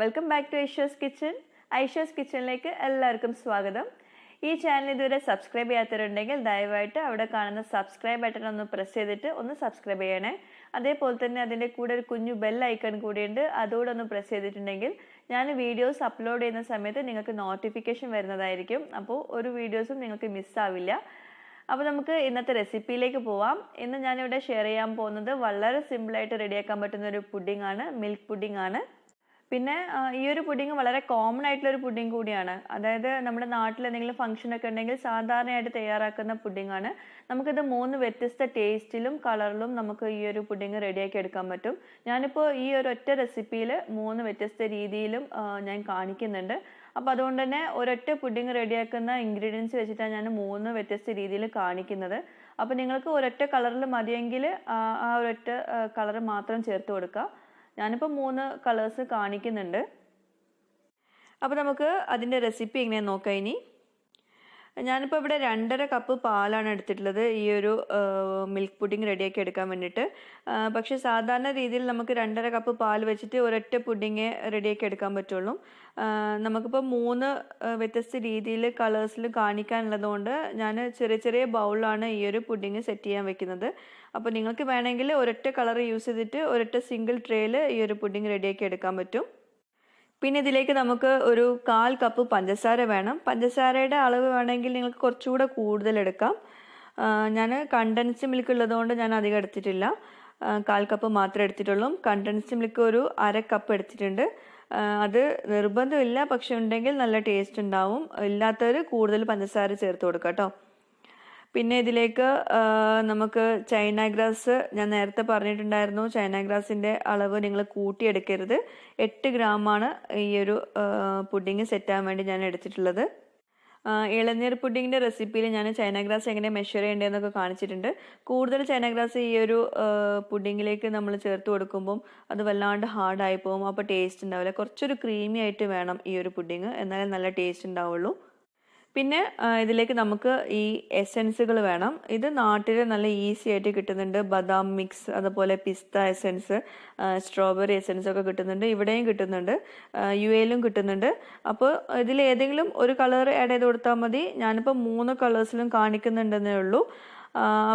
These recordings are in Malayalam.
Welcome back to Aisho's kitchen. Aisho's കിച്ചണിലേക്ക് എല്ലാവർക്കും സ്വാഗതം. ഈ ചാനൽ ഇതുവരെ സബ്സ്ക്രൈബ് ചെയ്യാത്തവരുണ്ടെങ്കിൽ ദയവായിട്ട് അവിടെ കാണുന്ന സബ്സ്ക്രൈബ് ബട്ടൺ ഒന്ന് പ്രസ് ചെയ്തിട്ട് ഒന്ന് സബ്സ്ക്രൈബ് ചെയ്യണേ. അതേപോലെ തന്നെ അതിൻ്റെ കൂടെ ഒരു കുഞ്ഞു ബെൽ ഐക്കൺ കൂടിയുണ്ട്, അതുകൂടെ ഒന്ന് പ്രസ് ചെയ്തിട്ടുണ്ടെങ്കിൽ ഞാൻ വീഡിയോസ് അപ്ലോഡ് ചെയ്യുന്ന സമയത്ത് നിങ്ങൾക്ക് നോട്ടിഫിക്കേഷൻ വരുന്നതായിരിക്കും. അപ്പോൾ ഒരു വീഡിയോസും നിങ്ങൾക്ക് മിസ്സാവില്ല. അപ്പോൾ നമുക്ക് ഇന്നത്തെ റെസിപ്പിയിലേക്ക് പോവാം. ഇന്ന് ഞാനിവിടെ ഷെയർ ചെയ്യാൻ പോകുന്നത് വളരെ സിമ്പിളായിട്ട് റെഡിയാക്കാൻ പറ്റുന്ന ഒരു പുഡിംഗ് ആണ്, മിൽക്ക് പുഡിംഗ് ആണ്. പിന്നെ ഈ ഒരു പുഡിംഗ് വളരെ കോമൺ ആയിട്ടുള്ള ഒരു പുഡിംഗ് കൂടിയാണ്. അതായത് നമ്മുടെ നാട്ടിൽ എന്തെങ്കിലും ഫംഗ്ഷൻ ഒക്കെ ഉണ്ടെങ്കിൽ സാധാരണയായിട്ട് തയ്യാറാക്കുന്ന പുഡിംഗ് ആണ്. നമുക്കിത് 3 വ്യത്യസ്ത ടേസ്റ്റിലും കളറിലും നമുക്ക് ഈ ഒരു പുഡിംഗ് റെഡിയാക്കി എടുക്കാൻ പറ്റും. ഞാനിപ്പോൾ ഈ ഒരു ഒറ്റ റെസിപ്പിയിൽ 3 വ്യത്യസ്ത രീതിയിലും ഞാൻ കാണിക്കുന്നുണ്ട്. അപ്പോൾ അതുകൊണ്ട് തന്നെ ഒരൊറ്റ പുഡിംഗ് റെഡിയാക്കുന്ന ഇൻഗ്രീഡിയൻസ് വെച്ചിട്ടാണ് ഞാൻ 3 വ്യത്യസ്ത രീതിയിൽ കാണിക്കുന്നത്. അപ്പോൾ നിങ്ങൾക്ക് ഒരൊറ്റ കളറിൽ മതിയെങ്കിൽ ആ ഒരൊറ്റ കളർ മാത്രം ചേർത്ത് കൊടുക്കുക. ഞാനിപ്പോൾ 3 കളേഴ്സ് കാണിക്കുന്നുണ്ട്. അപ്പോൾ നമുക്ക് അതിൻ്റെ റെസിപ്പി എങ്ങനെ നോക്കാം. ഇനി ഞാനിപ്പോൾ ഇവിടെ 2.5 കപ്പ് പാലാണ് എടുത്തിട്ടുള്ളത് ഈ ഒരു മിൽക്ക് പുഡിംഗ് റെഡിയാക്കി എടുക്കാൻ വേണ്ടിയിട്ട്. പക്ഷേ സാധാരണ രീതിയിൽ നമുക്ക് 2.5 കപ്പ് പാൽ വെച്ചിട്ട് ഒരൊറ്റ പുഡിംഗ് റെഡിയാക്കി എടുക്കാൻ പറ്റുള്ളൂ. നമുക്കിപ്പോൾ 3 വ്യത്യസ്ത രീതിയിൽ കളേഴ്സിൽ കാണിക്കാനുള്ളതുകൊണ്ട് ഞാൻ ചെറിയ ചെറിയ ബൗളിലാണ് ഈ ഒരു പുഡിംഗ് സെറ്റ് ചെയ്യാൻ വെക്കുന്നത്. അപ്പോൾ നിങ്ങൾക്ക് വേണമെങ്കിൽ ഒരൊറ്റ കളർ യൂസ് ചെയ്തിട്ട് ഒരൊറ്റ സിംഗിൾ ട്രേയിൽ ഈ ഒരു പുഡിംഗ് റെഡിയാക്കി എടുക്കാൻ പറ്റും. പിന്നെ ഇതിലേക്ക് നമുക്ക് ഒരു 1/4 കപ്പ് പഞ്ചസാര വേണം. പഞ്ചസാരയുടെ അളവ് വേണമെങ്കിൽ നിങ്ങൾക്ക് കുറച്ചുകൂടെ കൂടുതൽ എടുക്കാം. ഞാൻ കണ്ടൻസ്ഡ് മിൽക്ക് ഉള്ളതുകൊണ്ട് ഞാൻ അധികം എടുത്തിട്ടില്ല, 1/4 കപ്പ് മാത്രമേ എടുത്തിട്ടുള്ളൂ. കണ്ടൻസ്ഡ് മിൽക്ക് ഒരു 1/2 കപ്പ് എടുത്തിട്ടുണ്ട്. അത് നിർബന്ധമില്ല, പക്ഷെ ഉണ്ടെങ്കിൽ നല്ല ടേസ്റ്റ് ഉണ്ടാവും. ഇല്ലാത്തവർ കൂടുതൽ പഞ്ചസാര ചേർത്ത് കൊടുക്കാം കേട്ടോ. പിന്നെ ഇതിലേക്ക് നമുക്ക് ചൈന ഗ്രാസ്, ഞാൻ നേരത്തെ പറഞ്ഞിട്ടുണ്ടായിരുന്നു, ചൈന ഗ്രാസിൻ്റെ അളവ് നിങ്ങൾ കൂട്ടിയെടുക്കരുത്. 8 ഗ്രാമാണ് ഈ ഒരു പുഡിംഗ് സെറ്റാൻ വേണ്ടി ഞാൻ എടുത്തിട്ടുള്ളത്. ഇളനീർ പുഡിങ്ങിൻ്റെ റെസിപ്പിയിൽ ഞാൻ ചൈന ഗ്രാസ് എങ്ങനെ മെഷർ ചെയ്യേണ്ടതെന്നൊക്കെ കാണിച്ചിട്ടുണ്ട്. കൂടുതൽ ചൈന ഗ്രാസ് ഈ ഒരു പുഡിങ്ങിലേക്ക് നമ്മൾ ചേർത്ത് കൊടുക്കുമ്പം അത് വല്ലാണ്ട് ഹാർഡായി പോകും, അപ്പോൾ ടേസ്റ്റ് ഉണ്ടാവില്ല. കുറച്ചൊരു ക്രീമി ആയിട്ട് വേണം ഈ ഒരു പുഡിങ്, എന്നാലേ നല്ല ടേസ്റ്റ് ഉണ്ടാവുള്ളൂ. പിന്നെ ഇതിലേക്ക് നമുക്ക് ഈ എസെൻസുകൾ വേണം. ഇത് നാട്ടിൽ നല്ല ഈസി ആയിട്ട് കിട്ടുന്നുണ്ട്. ബദാം മിക്സ്, അതുപോലെ പിസ്ത എസെൻസ്, സ്ട്രോബെറി എസെൻസ് ഒക്കെ കിട്ടുന്നുണ്ട്. ഇവിടെയും കിട്ടുന്നുണ്ട്, UAയിലും കിട്ടുന്നുണ്ട്. അപ്പോൾ ഇതിൽ ഏതെങ്കിലും ഒരു കളർ ആഡ് ചെയ്ത് കൊടുത്താൽ മതി. ഞാനിപ്പോൾ 3 കളേഴ്സിലും കാണിക്കുന്നുണ്ടെന്നേ ഉള്ളൂ.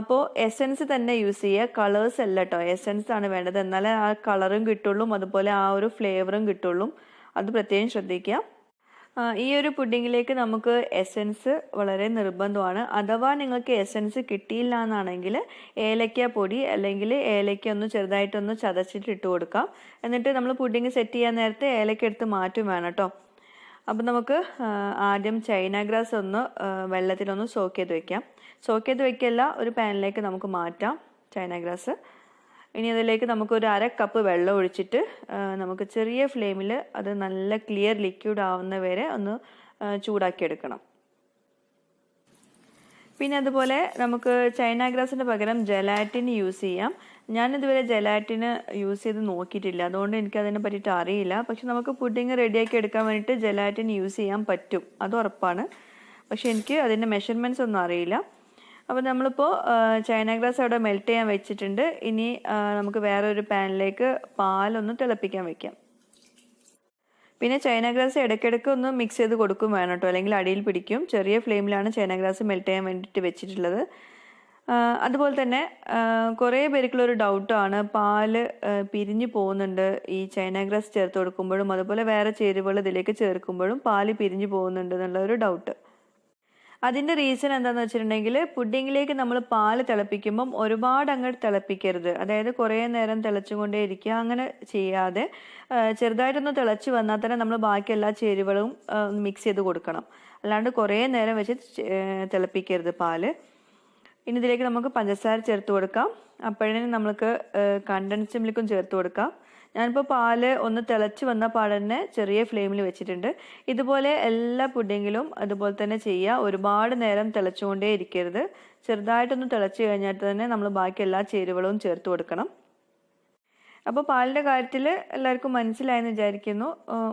അപ്പോൾ എസെൻസ് തന്നെ യൂസ് ചെയ്യുക, കളേഴ്സ് അല്ല കേട്ടോ. എസെൻസ് ആണ് വേണ്ടത്, എന്നാലേ ആ കളറും കിട്ടുള്ളൂ, അതുപോലെ ആ ഒരു ഫ്ലേവറും കിട്ടുള്ളൂ. അത് പ്രത്യേകം ശ്രദ്ധിക്കുക. ഈ ഒരു പുഡിങ്ങിലേക്ക് നമുക്ക് എസെൻസ് വളരെ നിർബന്ധമാണ്. അഥവാ നിങ്ങൾക്ക് എസെൻസ് കിട്ടിയില്ല എന്നാണെങ്കിൽ ഏലക്ക പൊടി അല്ലെങ്കിൽ ഏലക്ക ഒന്ന് ചെറുതായിട്ടൊന്ന് ചതച്ചിട്ട് ഇട്ട് കൊടുക്കാം. എന്നിട്ട് നമ്മൾ പുഡിങ് സെറ്റ് ചെയ്യാൻ നേരത്തെ ഏലക്ക എടുത്ത് മാറ്റും വേണം കേട്ടോ. അപ്പം നമുക്ക് ആദ്യം ചൈന ഗ്രാസ് ഒന്ന് വെള്ളത്തിലൊന്ന് സോക്ക് ചെയ്ത് വെക്കാം. സോക്ക് ചെയ്ത് വെക്കല്ല, ഒരു പാനിലേക്ക് നമുക്ക് മാറ്റാം ചൈന ഗ്രാസ്. ഇനി അതിലേക്ക് നമുക്ക് ഒരു 1/2 കപ്പ് വെള്ളം ഒഴിച്ചിട്ട് നമുക്ക് ചെറിയ ഫ്ലെയിമിൽ അത് നല്ല ക്ലിയർ ലിക്വിഡ് ആവുന്ന വരെ ഒന്ന് ചൂടാക്കിയെടുക്കണം. പിന്നെ അതുപോലെ നമുക്ക് ചൈന ഗ്രാസിന് പകരം ജെലാറ്റിൻ യൂസ് ചെയ്യാം. ഞാനിതുവരെ ജെലാറ്റിന് യൂസ് ചെയ്ത് നോക്കിയിട്ടില്ല, അതുകൊണ്ട് എനിക്കതിനെ പറ്റിയിട്ട് അറിയില്ല. പക്ഷെ നമുക്ക് പുഡിങ് റെഡിയാക്കി എടുക്കാൻ വേണ്ടിയിട്ട് ജെലാറ്റിൻ യൂസ് ചെയ്യാൻ പറ്റും, അത് ഉറപ്പാണ്. പക്ഷെ എനിക്ക് അതിൻ്റെ മെഷർമെൻറ്റ്സ് ഒന്നും അറിയില്ല. അപ്പോൾ നമ്മളിപ്പോൾ ചൈന ഗ്രാസ് അവിടെ മെൽറ്റ് ചെയ്യാൻ വെച്ചിട്ടുണ്ട്. ഇനി നമുക്ക് വേറൊരു പാനിലേക്ക് പാലൊന്ന് തിളപ്പിക്കാൻ വെക്കാം. പിന്നെ ചൈന ഗ്രാസ് ഇടയ്ക്കിടയ്ക്ക് ഒന്ന് മിക്സ് ചെയ്ത് കൊടുക്കും വേണം കേട്ടോ, അല്ലെങ്കിൽ അടിയിൽ പിടിക്കും. ചെറിയ ഫ്ലെയിമിലാണ് ചൈന ഗ്രാസ് മെൽറ്റ് ചെയ്യാൻ വേണ്ടിയിട്ട് വെച്ചിട്ടുള്ളത്. അതുപോലെ തന്നെ കുറേ പേർക്കുള്ളൊരു ഡൗട്ടാണ്, പാല് പിരിഞ്ഞു പോകുന്നുണ്ട് ഈ ചൈന ഗ്രാസ് ചേർത്ത് കൊടുക്കുമ്പോഴും അതുപോലെ വേറെ ചേരുവകൾ ഇതിലേക്ക് ചേർക്കുമ്പോഴും പാല് പിരിഞ്ഞു പോകുന്നുണ്ട് എന്നുള്ളൊരു ഡൗട്ട്. അതിൻ്റെ റീസൺ എന്താണെന്ന് വെച്ചിട്ടുണ്ടെങ്കിൽ, പുഡിങ്ങിലേക്ക് നമ്മൾ പാല് തിളപ്പിക്കുമ്പം ഒരുപാട് അങ്ങോട്ട് തിളപ്പിക്കരുത്. അതായത് കുറേ നേരം തിളച്ചുകൊണ്ടേ ഇരിക്കുക, അങ്ങനെ ചെയ്യാതെ ചെറുതായിട്ടൊന്ന് തിളച്ച് വന്നാൽ തന്നെ നമ്മൾ ബാക്കി എല്ലാ ചേരുവകളും മിക്സ് ചെയ്ത് കൊടുക്കണം. അല്ലാണ്ട് കുറേ നേരം വെച്ച് തിളപ്പിക്കരുത് പാല്. ഇനി ഇതിലേക്ക് നമുക്ക് പഞ്ചസാര ചേർത്ത് കൊടുക്കാം. അപ്പോഴേ നമുക്ക് കണ്ടൻസ്ഡ് മിൽക്കും ചേർത്ത് കൊടുക്കാം. ഞാനിപ്പോൾ പാല് ഒന്ന് തിളച്ച് വന്ന പാടന്നെ ചെറിയ ഫ്ലെയിമിൽ വെച്ചിട്ടുണ്ട്. ഇതുപോലെ എല്ലാ പുഡിങ്ങിലും അതുപോലെ തന്നെ ചെയ്യുക. ഒരുപാട് നേരം തിളച്ചുകൊണ്ടേ ഇരിക്കരുത്. ചെറുതായിട്ടൊന്ന് തിളച്ച് കഴിഞ്ഞാൽ തന്നെ നമ്മൾ ബാക്കി എല്ലാ ചേരുവകളും ചേർത്ത് കൊടുക്കണം. അപ്പോൾ പാലിൻ്റെ കാര്യത്തിൽ എല്ലാവർക്കും മനസ്സിലായെന്ന് വിചാരിക്കുന്നു.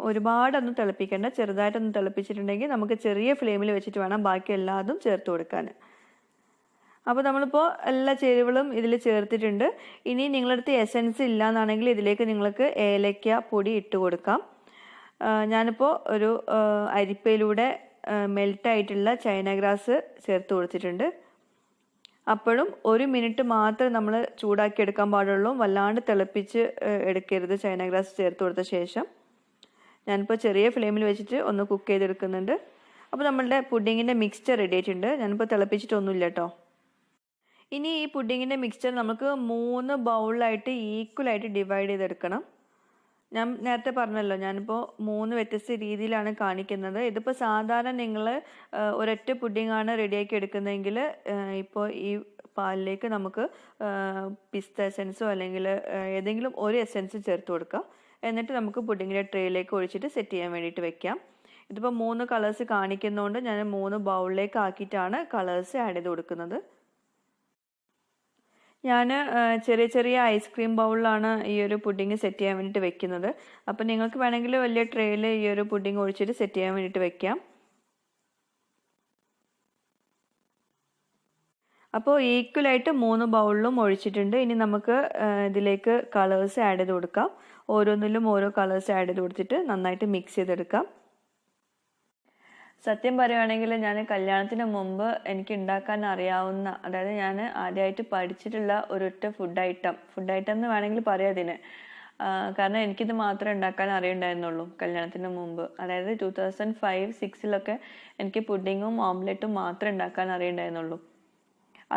ഒരുപാടൊന്നും തിളപ്പിക്കേണ്ട, ചെറുതായിട്ടൊന്ന് തിളപ്പിച്ചിട്ടുണ്ടെങ്കിൽ നമുക്ക് ചെറിയ ഫ്ലെയിമിൽ വെച്ചിട്ട് വേണം ബാക്കി എല്ലാതും ചേർത്ത് കൊടുക്കാൻ. അപ്പോൾ നമ്മളിപ്പോൾ എല്ലാ ചേരുവകളും ഇതിൽ ചേർത്തിട്ടുണ്ട്. ഇനി നിങ്ങളുടെ അടുത്ത് എസൻസ് ഇല്ല എന്നാണെങ്കിൽ ഇതിലേക്ക് നിങ്ങൾക്ക് ഏലക്ക പൊടി ഇട്ട് കൊടുക്കാം. ഞാനിപ്പോൾ ഒരു അരിപ്പയിലൂടെ മെൽട്ടായിട്ടുള്ള ചൈന ഗ്രാസ് ചേർത്ത് കൊടുത്തിട്ടുണ്ട്. അപ്പോഴും 1 മിനിറ്റ് മാത്രം നമ്മൾ ചൂടാക്കി എടുക്കാൻ പാടുള്ളൂ, വല്ലാണ്ട് തിളപ്പിച്ച് എടുക്കരുത്. ചൈന ഗ്രാസ് ചേർത്ത് കൊടുത്ത ശേഷം ഞാനിപ്പോൾ ചെറിയ ഫ്ലെയിമിൽ വെച്ചിട്ട് ഒന്ന് കുക്ക് ചെയ്തെടുക്കുന്നുണ്ട്. അപ്പോൾ നമ്മളുടെ പുഡിങ്ങിൻ്റെ മിക്സ്ചർ റെഡി ആയിട്ടുണ്ട്. ഞാനിപ്പോൾ തിളപ്പിച്ചിട്ടൊന്നുമില്ല കേട്ടോ. ഇനി ഈ പുഡിങ്ങിൻ്റെ മിക്സ്ചർ നമുക്ക് 3 ബൗളായിട്ട് ഈക്വലായിട്ട് ഡിവൈഡ് ചെയ്തെടുക്കണം. ഞാൻ നേരത്തെ പറഞ്ഞല്ലോ, ഞാനിപ്പോൾ 3 വ്യത്യസ്ത രീതിയിലാണ് കാണിക്കുന്നത്. ഇതിപ്പോൾ സാധാരണ നിങ്ങൾ ഒരൊറ്റ പുഡിങ്ങാണ് റെഡിയാക്കി എടുക്കുന്നതെങ്കിൽ ഇപ്പോൾ ഈ പാലിലേക്ക് നമുക്ക് പിസ്ത എസൻസോ അല്ലെങ്കിൽ ഏതെങ്കിലും ഒരു എസൻസ് ചേർത്ത് കൊടുക്കാം. എന്നിട്ട് നമുക്ക് പുഡിങ്ങിൻ്റെ ട്രേയിലേക്ക് ഒഴിച്ചിട്ട് സെറ്റ് ചെയ്യാൻ വേണ്ടിയിട്ട് വെക്കാം. ഇതിപ്പോൾ 3 കളേഴ്സ് കാണിക്കുന്നതുകൊണ്ട് ഞാൻ 3 ബൗളിലേക്ക് ആക്കിയിട്ടാണ് കളേഴ്സ് ആഡ് ചെയ്ത് കൊടുക്കുന്നത്. ഞാൻ ചെറിയ ചെറിയ ഐസ്ക്രീം ബൗളിലാണ് ഈ ഒരു പുഡിങ് സെറ്റ് ചെയ്യാൻ വേണ്ടിയിട്ട് വെക്കുന്നത്. അപ്പോൾ നിങ്ങൾക്ക് വേണമെങ്കിൽ വലിയ ട്രേയിൽ ഈ ഒരു പുഡിങ് ഒഴിച്ചിട്ട് സെറ്റ് ചെയ്യാൻ വേണ്ടിയിട്ട് വെക്കാം. അപ്പോൾ ഈക്വലായിട്ട് 3 ബൗളിലും ഒഴിച്ചിട്ടുണ്ട്. ഇനി നമുക്ക് ഇതിലേക്ക് കളേഴ്സ് ആഡ് ചെയ്ത് കൊടുക്കാം. ഓരോന്നിലും ഓരോ കളേഴ്സ് ആഡ് ചെയ്ത് കൊടുത്തിട്ട് നന്നായിട്ട് മിക്സ് ചെയ്തെടുക്കാം. സത്യം പറയുകയാണെങ്കിൽ ഞാൻ കല്യാണത്തിന് മുമ്പ് എനിക്ക് ഉണ്ടാക്കാൻ അറിയാവുന്ന, അതായത് ഞാൻ ആദ്യമായിട്ട് പഠിച്ചിട്ടുള്ള ഒരൊറ്റ ഫുഡ് ഐറ്റം എന്ന് വേണമെങ്കിൽ പറയാം അതിന്. കാരണം എനിക്കിത് മാത്രമേ ഉണ്ടാക്കാൻ അറിയുണ്ടായിരുന്നുള്ളൂ കല്യാണത്തിന് മുമ്പ്. അതായത് 2005-06 എനിക്ക് പുഡിങ്ങും ഓംലെറ്റും മാത്രമേ ഉണ്ടാക്കാൻ അറിയുണ്ടായിരുന്നുള്ളൂ.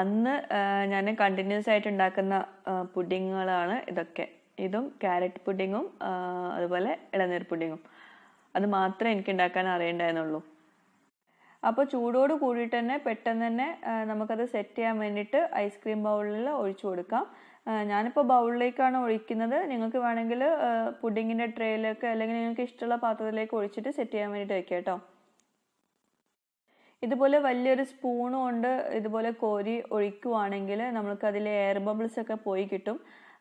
അന്ന് ഞാൻ കണ്ടിന്യൂസ് ആയിട്ട് ഉണ്ടാക്കുന്ന പുഡിങ്ങുകളാണ് ഇതൊക്കെ. ഇതും ക്യാരറ്റ് പുഡിങ്ങും അതുപോലെ ഇളനീർ പുഡിങ്ങും. അത് മാത്രമേ എനിക്ക് ഉണ്ടാക്കാൻ അറിയണ്ടായിരുന്നുള്ളൂ. അപ്പോൾ ചൂടോട് കൂടിയിട്ട് തന്നെ പെട്ടെന്ന് തന്നെ നമുക്കത് സെറ്റ് ചെയ്യാൻ വേണ്ടിയിട്ട് ഐസ്ക്രീം ബൗളിൽ ഒഴിച്ചു കൊടുക്കാം. ഞാനിപ്പോൾ ബൗളിലേക്കാണ് ഒഴിക്കുന്നത്. നിങ്ങൾക്ക് വേണമെങ്കിൽ പുഡിങ്ങിൻ്റെ ട്രേയിലേക്ക് അല്ലെങ്കിൽ നിങ്ങൾക്ക് ഇഷ്ടമുള്ള പാത്രത്തിലേക്ക് ഒഴിച്ചിട്ട് സെറ്റ് ചെയ്യാൻ വേണ്ടിയിട്ട് വെക്കാം കേട്ടോ. ഇതുപോലെ വലിയൊരു സ്പൂൺ കൊണ്ട് ഇതുപോലെ കോരി ഒഴിക്കുവാണെങ്കിൽ നമ്മൾക്ക് അതിൽ എയർ ബബിൾസ് ഒക്കെ പോയി കിട്ടും.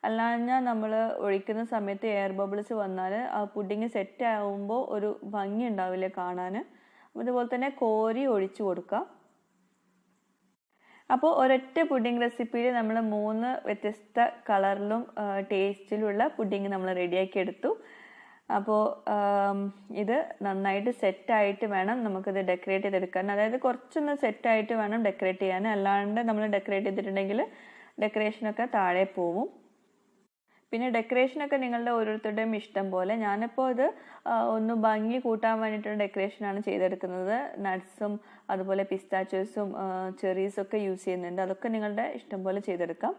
അല്ലാഞ്ഞാൽ നമ്മൾ ഒഴിക്കുന്ന സമയത്ത് എയർ ബബിൾസ് വന്നാൽ ആ പുഡിങ് സെറ്റ് ആകുമ്പോൾ ഒരു ഭംഗി ഉണ്ടാവില്ല കാണാൻ. അതുപോലെ തന്നെ കോരി ഒഴിച്ചു കൊടുക്കാം. അപ്പോൾ ഒരൊറ്റ പുഡിംഗ് റെസിപ്പിയിൽ നമ്മൾ 3 വ്യത്യസ്ത കളറിലും ടേസ്റ്റിലുള്ള പുഡിംഗ് നമ്മൾ റെഡിയാക്കി എടുത്തു. അപ്പോൾ ഇത് നന്നായിട്ട് സെറ്റായിട്ട് വേണം നമുക്കിത് ഡെക്കറേറ്റ് ചെയ്തെടുക്കാൻ. അതായത് കുറച്ചൊന്ന് സെറ്റായിട്ട് വേണം ഡെക്കറേറ്റ് ചെയ്യാൻ. അല്ലാണ്ട് നമ്മൾ ഡെക്കറേറ്റ് ചെയ്തിട്ടുണ്ടെങ്കിൽ ഡെക്കറേഷനൊക്കെ താഴെ പോവും. പിന്നെ ഡെക്കറേഷനൊക്കെ നിങ്ങളുടെ ഓരോരുത്തരുടെയും ഇഷ്ടം പോലെ. ഞാനിപ്പോൾ ഇത് ഒന്ന് ഭംഗി കൂട്ടാൻ വേണ്ടിയിട്ടുള്ള ഡെക്കറേഷനാണ് ചെയ്തെടുക്കുന്നത്. നട്ട്സും അതുപോലെ പിസ്താച്ചോസും ചെറീസും ഒക്കെ യൂസ് ചെയ്യുന്നുണ്ട്. അതൊക്കെ നിങ്ങളുടെ ഇഷ്ടം പോലെ ചെയ്തെടുക്കാം.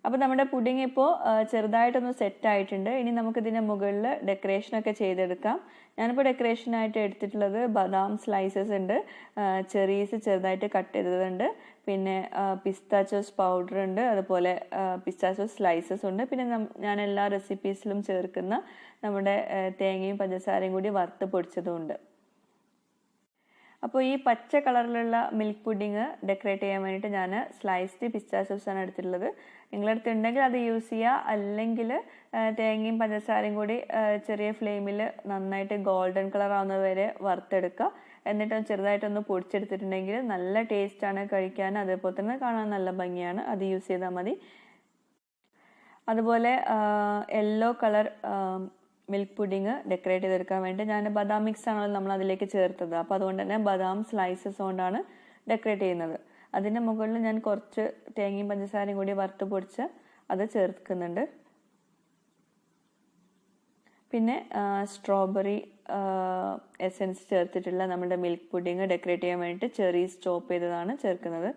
അപ്പോൾ നമ്മുടെ പുഡിങ് ഇപ്പോൾ ചെറുതായിട്ടൊന്ന് സെറ്റ് ആയിട്ടുണ്ട്. ഇനി നമുക്കിതിൻ്റെ മുകളിൽ ഡെക്കറേഷനൊക്കെ ചെയ്തെടുക്കാം. ഞാനിപ്പോൾ ഡെക്കറേഷനായിട്ട് എടുത്തിട്ടുള്ളത് ബദാം സ്ലൈസസ് ഉണ്ട്, ചെറീസ് ചെറുതായിട്ട് കട്ട് ചെയ്തതുണ്ട്, പിന്നെ പിസ്താച്ചോസ് പൗഡർ ഉണ്ട്, അതുപോലെ പിസ്താച്ചോസ് സ്ലൈസസ് ഉണ്ട്. പിന്നെ ഞാൻ എല്ലാ റെസിപ്പീസിലും ചേർക്കുന്ന നമ്മുടെ തേങ്ങയും പഞ്ചസാരയും കൂടി വറുത്ത് പൊടിച്ചതും ഉണ്ട്. അപ്പോൾ ഈ പച്ച കളറിലുള്ള മിൽക്ക് പുഡിങ് ഡെക്കറേറ്റ് ചെയ്യാൻ വേണ്ടിയിട്ട് ഞാൻ സ്ലൈസ്ഡ് പിസ്താച്ചോസ് ആണ് എടുത്തിട്ടുള്ളത്. നിങ്ങളടുത്ത് ഉണ്ടെങ്കിൽ അത് യൂസ് ചെയ്യുക. അല്ലെങ്കിൽ തേങ്ങയും പഞ്ചസാരയും കൂടി ചെറിയ ഫ്ലെയിമിൽ നന്നായിട്ട് ഗോൾഡൻ കളർ ആവുന്നത് വരെ വറുത്തെടുക്കുക. എന്നിട്ട് ചെറുതായിട്ടൊന്ന് പൊടിച്ചെടുത്തിട്ടുണ്ടെങ്കിൽ നല്ല ടേസ്റ്റാണ് കഴിക്കാൻ. അതേപോലെ തന്നെ കാണാൻ നല്ല ഭംഗിയാണ്. അത് യൂസ് ചെയ്താൽ മതി. അതുപോലെ yellow colour milk pudding decorate ചെയ്തെടുക്കാൻ വേണ്ടി ഞാൻ ബദാം മിക്സ് ആണല്ലോ നമ്മൾ അതിലേക്ക് ചേർത്തത്. അപ്പോൾ അതുകൊണ്ട് തന്നെ ബദാം സ്ലൈസസ് കൊണ്ടാണ് ഡെക്കറേറ്റ് ചെയ്യുന്നത്. അതിൻ്റെ മുകളിൽ ഞാൻ കുറച്ച് തേങ്ങയും പഞ്ചസാരയും കൂടി വറുത്ത് പൊടിച്ച് അത് ചേർക്കുന്നുണ്ട്. പിന്നെ സ്ട്രോബെറി എസൻസ് ചേർത്തിട്ടുള്ള നമ്മുടെ മിൽക്ക് പുഡിങ് ഡെക്കറേറ്റ് ചെയ്യാൻ വേണ്ടിയിട്ട് ചെറീസ് ചോപ്പ് ചെയ്തതാണ് ചേർക്കുന്നത്.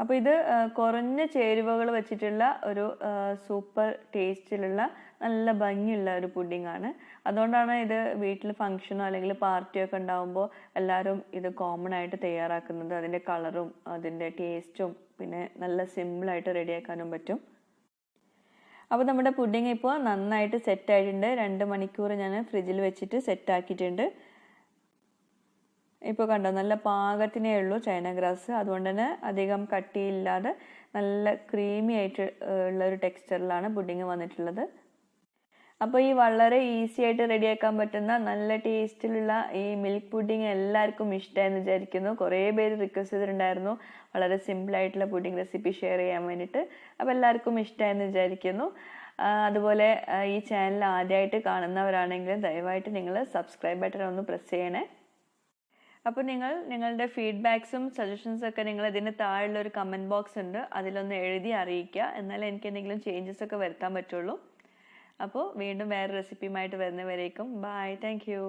അപ്പോൾ ഇത് കുറഞ്ഞ ചേരുവകൾ വെച്ചിട്ടുള്ള ഒരു സൂപ്പർ ടേസ്റ്റിലുള്ള നല്ല ഭംഗിയുള്ള ഒരു പുഡിംഗ് ആണ്. അതുകൊണ്ടാണ് ഇത് വീട്ടിൽ ഫംഗ്ഷനോ അല്ലെങ്കിൽ പാർട്ടിയോ ഒക്കെ ഉണ്ടാകുമ്പോൾ എല്ലാവരും ഇത് കോമൺ ആയിട്ട് തയ്യാറാക്കുന്നത്. അതിൻ്റെ കളറും അതിൻ്റെ ടേസ്റ്റും പിന്നെ നല്ല സിമ്പിളായിട്ട് റെഡിയാക്കാനും പറ്റും. അപ്പോൾ നമ്മുടെ പുഡിംഗ് ഇപ്പോൾ നന്നായിട്ട് സെറ്റായിട്ടുണ്ട്. 2 മണിക്കൂർ ഞാൻ ഫ്രിഡ്ജിൽ വെച്ചിട്ട് സെറ്റാക്കിയിട്ടുണ്ട്. ഇപ്പോൾ കണ്ടോ, നല്ല പാകത്തിനേ ഉള്ളൂ ചൈന ഗ്രാസ്. അതുകൊണ്ട് തന്നെ അധികം കട്ടിയില്ലാതെ നല്ല ക്രീമി ആയിട്ട് ഉള്ള ഒരു ടെക്സ്ചറിലാണ് പുഡിംഗ് വന്നിട്ടുള്ളത്. അപ്പോൾ ഈ വളരെ ഈസി ആയിട്ട് റെഡിയാക്കാൻ പറ്റുന്ന നല്ല ടേസ്റ്റിലുള്ള ഈ മിൽക്ക് പുഡിംഗ് എല്ലാവർക്കും ഇഷ്ടമായെന്ന് വിചാരിക്കുന്നു. കുറേ പേര് റിക്വസ്റ്റ് ചെയ്തിട്ടുണ്ടായിരുന്നു വളരെ സിമ്പിളായിട്ടുള്ള പുഡിംഗ് റെസിപ്പി ഷെയർ ചെയ്യാൻ വേണ്ടിയിട്ട്. അപ്പോൾ എല്ലാവർക്കും ഇഷ്ടമായെന്ന് വിചാരിക്കുന്നു. അതുപോലെ ഈ ചാനൽ ആദ്യമായിട്ട് കാണുന്നവരാണെങ്കിൽ ദയവായിട്ട് നിങ്ങൾ സബ്സ്ക്രൈബ് ബട്ടൺ ഒന്ന് പ്രസ് ചെയ്യണേ. അപ്പോൾ നിങ്ങളുടെ ഫീഡ്ബാക്സും സജഷൻസും ഒക്കെ നിങ്ങൾ ഇതിന് താഴെയുള്ള ഒരു കമൻറ്റ് ബോക്സ് ഉണ്ട്, അതിലൊന്ന് എഴുതി അറിയിക്കുക. എന്നാലേ എനിക്ക് എന്തെങ്കിലും ചേഞ്ചസ് ഒക്കെ വരുത്താൻ പറ്റുള്ളൂ. അപ്പോൾ വീണ്ടും വേറെ റെസിപ്പിയുമായിട്ട് വരുന്നവരേക്കും ബൈ. Thank you.